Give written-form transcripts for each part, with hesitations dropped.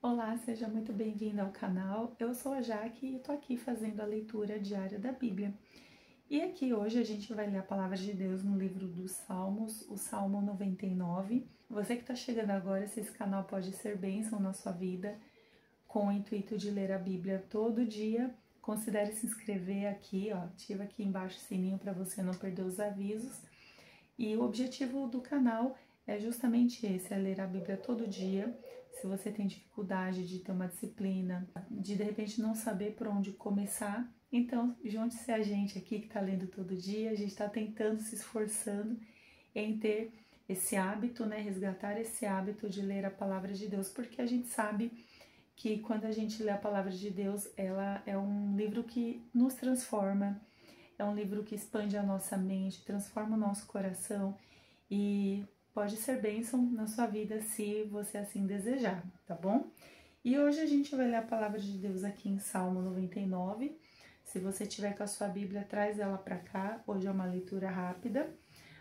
Olá, seja muito bem-vindo ao canal. Eu sou a Jaque e estou aqui fazendo a leitura diária da Bíblia. E aqui hoje a gente vai ler a Palavra de Deus no livro dos Salmos, o Salmo 99. Você que está chegando agora, se esse canal pode ser bênção na sua vida, com o intuito de ler a Bíblia todo dia, considere se inscrever aqui, ó, ativa aqui embaixo o sininho para você não perder os avisos. E o objetivo do canal é justamente esse, é ler a Bíblia todo dia. Se você tem dificuldade de ter uma disciplina, de repente não saber por onde começar, então junte-se a gente aqui que está lendo todo dia. A gente está tentando, se esforçando em ter esse hábito, né, resgatar esse hábito de ler a Palavra de Deus, porque a gente sabe que quando a gente lê a Palavra de Deus, ela é um livro que nos transforma, é um livro que expande a nossa mente, transforma o nosso coração e pode ser bênção na sua vida se você assim desejar, tá bom? E hoje a gente vai ler a Palavra de Deus aqui em Salmo 99. Se você tiver com a sua Bíblia, traz ela para cá. Hoje é uma leitura rápida,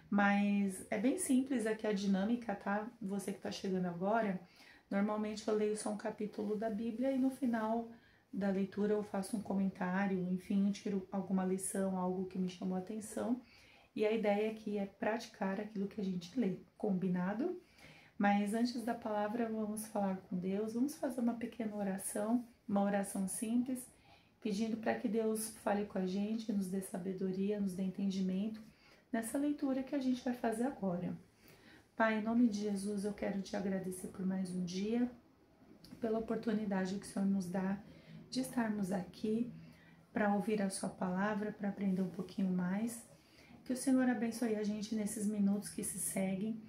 mas é bem simples aqui a dinâmica, tá? Você que tá chegando agora, normalmente eu leio só um capítulo da Bíblia e no final da leitura eu faço um comentário, enfim, eu tiro alguma lição, algo que me chamou a atenção. E a ideia aqui é praticar aquilo que a gente lê, combinado? Mas antes da palavra, vamos falar com Deus, vamos fazer uma pequena oração, uma oração simples, pedindo para que Deus fale com a gente, nos dê sabedoria, nos dê entendimento nessa leitura que a gente vai fazer agora. Pai, em nome de Jesus, eu quero te agradecer por mais um dia, pela oportunidade que o Senhor nos dá de estarmos aqui para ouvir a sua palavra, para aprender um pouquinho mais. Que o Senhor abençoe a gente nesses minutos que se seguem,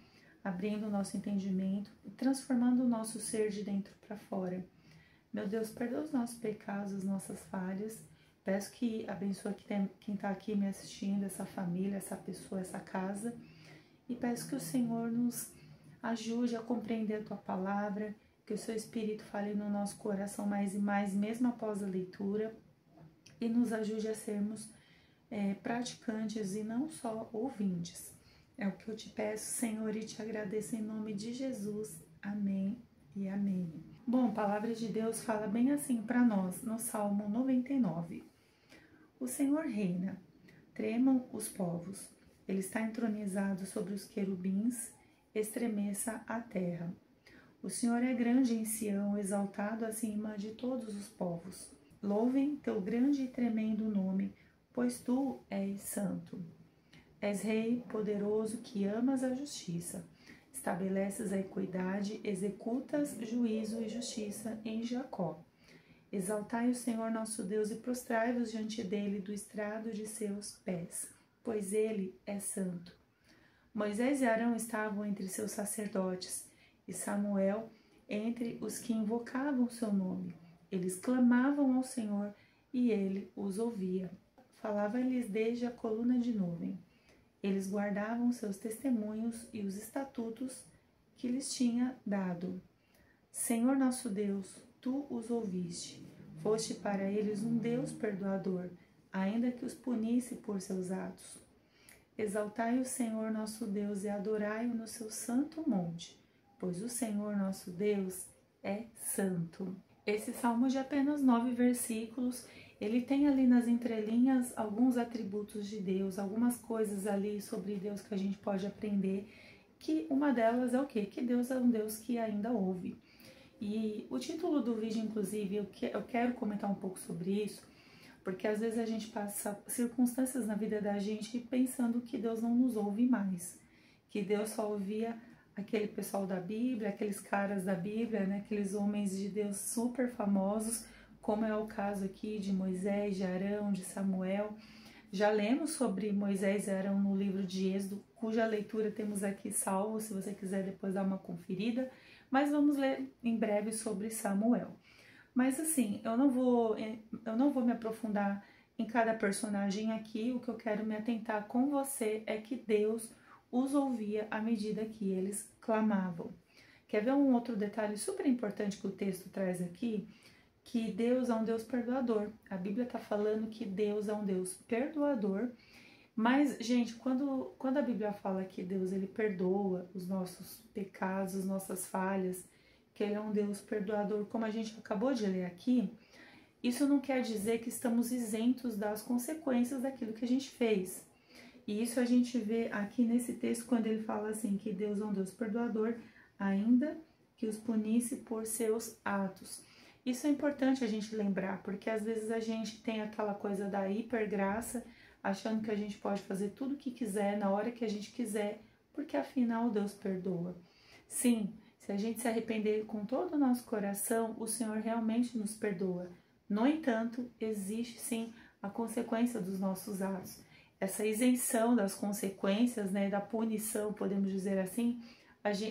abrindo o nosso entendimento e transformando o nosso ser de dentro para fora. Meu Deus, perdoa os nossos pecados, as nossas falhas. Peço que abençoe quem está aqui me assistindo, essa família, essa pessoa, essa casa. E peço que o Senhor nos ajude a compreender a Tua palavra, que o Seu Espírito fale no nosso coração mais e mais, mesmo após a leitura, e nos ajude a sermos praticantes e não só ouvintes. É o que eu te peço, Senhor, e te agradeço em nome de Jesus. Amém e amém. Bom, a palavra de Deus fala bem assim para nós, no Salmo 99. O Senhor reina, tremam os povos. Ele está entronizado sobre os querubins, estremeça a terra. O Senhor é grande em Sião, exaltado acima de todos os povos. Louvem teu grande e tremendo nome, pois tu és santo. És rei poderoso que amas a justiça, estabeleces a equidade, executas juízo e justiça em Jacó. Exaltai o Senhor nosso Deus e prostrai-vos diante dele do estrado de seus pés, pois ele é santo. Moisés e Arão estavam entre seus sacerdotes, e Samuel entre os que invocavam seu nome. Eles clamavam ao Senhor e ele os ouvia. Falava-lhes desde a coluna de nuvem. Eles guardavam seus testemunhos e os estatutos que lhes tinha dado. Senhor nosso Deus, tu os ouviste. Foste para eles um Deus perdoador, ainda que os punisse por seus atos. Exaltai o Senhor nosso Deus e adorai-o no seu santo monte, pois o Senhor nosso Deus é santo. Esse salmo de apenas 9 versículos, ele tem ali nas entrelinhas alguns atributos de Deus, algumas coisas ali sobre Deus que a gente pode aprender, que uma delas é o quê? Que Deus é um Deus que ainda ouve. E o título do vídeo, inclusive, eu quero comentar um pouco sobre isso, porque às vezes a gente passa circunstâncias na vida da gente pensando que Deus não nos ouve mais, que Deus só ouvia aquele pessoal da Bíblia, aqueles caras da Bíblia, né, aqueles homens de Deus super famosos, como é o caso aqui de Moisés, de Arão, de Samuel. Já lemos sobre Moisés e Arão no livro de Êxodo, cuja leitura temos aqui salvo, se você quiser depois dar uma conferida, mas vamos ler em breve sobre Samuel. Mas assim, eu não vou me aprofundar em cada personagem aqui. O que eu quero me atentar com você é que Deus os ouvia à medida que eles clamavam. Quer ver um outro detalhe super importante que o texto traz aqui? Que Deus é um Deus perdoador. A Bíblia está falando que Deus é um Deus perdoador. Mas, gente, quando a Bíblia fala que Deus ele perdoa os nossos pecados, as nossas falhas, que Ele é um Deus perdoador, como a gente acabou de ler aqui, isso não quer dizer que estamos isentos das consequências daquilo que a gente fez. E isso a gente vê aqui nesse texto, quando ele fala assim, que Deus é um Deus perdoador, ainda que os punisse por seus atos. Isso é importante a gente lembrar, porque às vezes a gente tem aquela coisa da hipergraça, achando que a gente pode fazer tudo o que quiser, na hora que a gente quiser, porque afinal Deus perdoa. Sim, se a gente se arrepender com todo o nosso coração, o Senhor realmente nos perdoa. No entanto, existe sim a consequência dos nossos atos. Essa isenção das consequências, né, da punição, podemos dizer assim,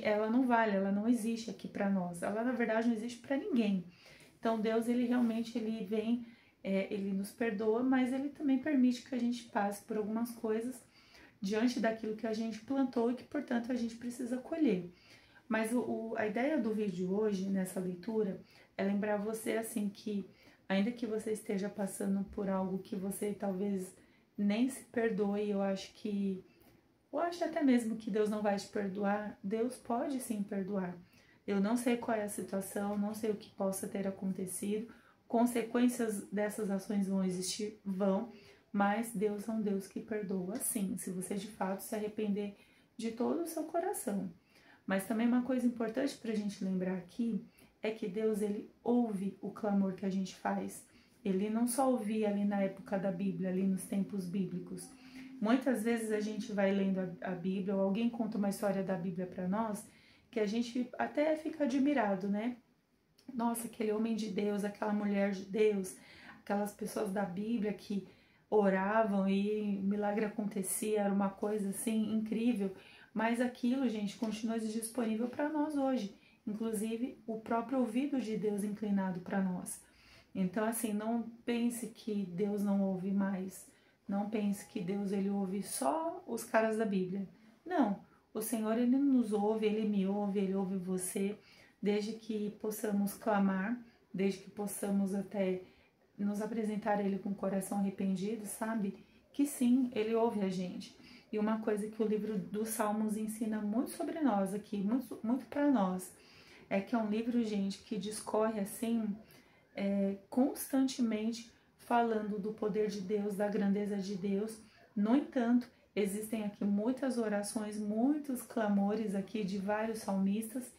ela não vale, ela não existe aqui para nós. Ela, na verdade, não existe para ninguém. Então, Deus, ele realmente, ele vem, ele nos perdoa, mas ele também permite que a gente passe por algumas coisas diante daquilo que a gente plantou e que, portanto, a gente precisa colher. Mas a ideia do vídeo hoje, nessa leitura, é lembrar você, assim, que ainda que você esteja passando por algo que você talvez nem se perdoe, eu acho até mesmo que Deus não vai te perdoar, Deus pode sim perdoar. Eu não sei qual é a situação, não sei o que possa ter acontecido, consequências dessas ações vão existir, mas Deus é um Deus que perdoa sim, se você de fato se arrepender de todo o seu coração. Mas também uma coisa importante para a gente lembrar aqui é que Deus, ele ouve o clamor que a gente faz. Ele não só ouvia ali na época da Bíblia, ali nos tempos bíblicos. Muitas vezes a gente vai lendo a Bíblia, ou alguém conta uma história da Bíblia para nós, que a gente até fica admirado, né? Nossa, aquele homem de Deus, aquela mulher de Deus, aquelas pessoas da Bíblia que oravam e milagre acontecia, era uma coisa assim incrível. Mas aquilo, gente, continua disponível para nós hoje. Inclusive, o próprio ouvido de Deus inclinado para nós. Então, assim, não pense que Deus não ouve mais. Não pense que Deus, ele ouve só os caras da Bíblia. Não, o Senhor, ele nos ouve, ele me ouve, ele ouve você, desde que possamos clamar, desde que possamos até nos apresentar a ele com o coração arrependido, sabe? Que sim, ele ouve a gente. E uma coisa que o livro dos Salmos ensina muito sobre nós aqui, muito para nós, é que é um livro, gente, que discorre assim, constantemente falando do poder de Deus, da grandeza de Deus. No entanto, existem aqui muitas orações, muitos clamores aqui de vários salmistas,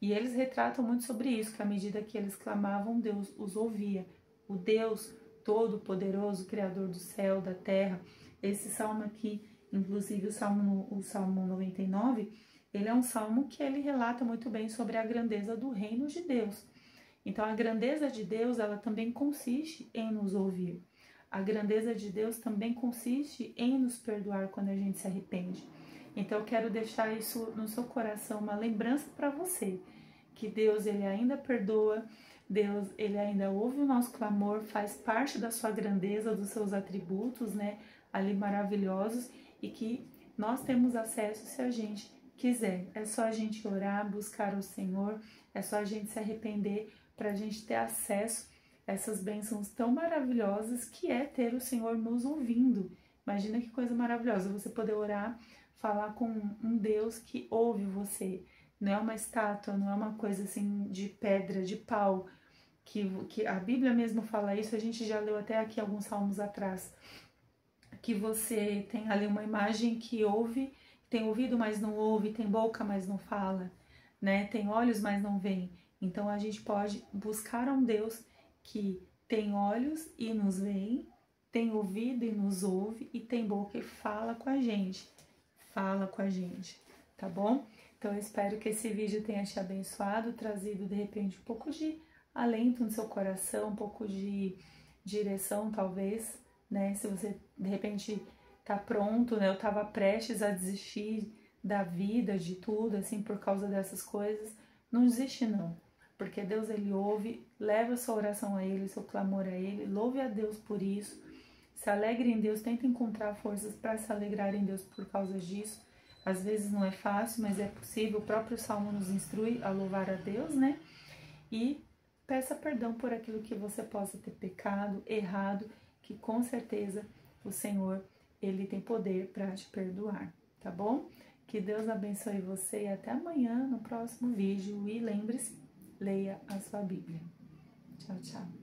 e eles retratam muito sobre isso, que à medida que eles clamavam, Deus os ouvia. O Deus Todo-Poderoso, Criador do céu, da terra. Esse salmo aqui, inclusive o Salmo 99, ele é um salmo que ele relata muito bem sobre a grandeza do reino de Deus. Então, a grandeza de Deus, ela também consiste em nos ouvir. A grandeza de Deus também consiste em nos perdoar quando a gente se arrepende. Então, eu quero deixar isso no seu coração, uma lembrança para você, que Deus, ele ainda perdoa, Deus, ele ainda ouve o nosso clamor, faz parte da sua grandeza, dos seus atributos, né, ali maravilhosos, e que nós temos acesso se a gente quiser. É só a gente orar, buscar o Senhor, é só a gente se arrepender para a gente ter acesso a essas bênçãos tão maravilhosas que é ter o Senhor nos ouvindo. Imagina que coisa maravilhosa, você poder orar, falar com um Deus que ouve você. Não é uma estátua, não é uma coisa assim de pedra, de pau, que a Bíblia mesmo fala isso, a gente já leu até aqui alguns salmos atrás, que você tem ali uma imagem que ouve, tem ouvido, mas não ouve, tem boca, mas não fala, né? Tem olhos, mas não vê. Então a gente pode buscar um Deus que tem olhos e nos vê, tem ouvido e nos ouve, e tem boca e fala com a gente. Fala com a gente, tá bom? Então eu espero que esse vídeo tenha te abençoado, trazido de repente um pouco de alento no seu coração, um pouco de direção talvez, né? Se você de repente tá pronto, né? Eu tava prestes a desistir da vida, de tudo, assim, por causa dessas coisas. Não desiste não, porque Deus, ele ouve, leva a sua oração a ele, seu clamor a ele, louve a Deus por isso, se alegre em Deus, tenta encontrar forças para se alegrar em Deus por causa disso. Às vezes não é fácil, mas é possível, o próprio Salmo nos instrui a louvar a Deus, né? E peça perdão por aquilo que você possa ter pecado, errado, que com certeza o Senhor, ele tem poder para te perdoar, tá bom? Que Deus abençoe você e até amanhã no próximo vídeo. E lembre-se, leia a sua Bíblia. Tchau, tchau.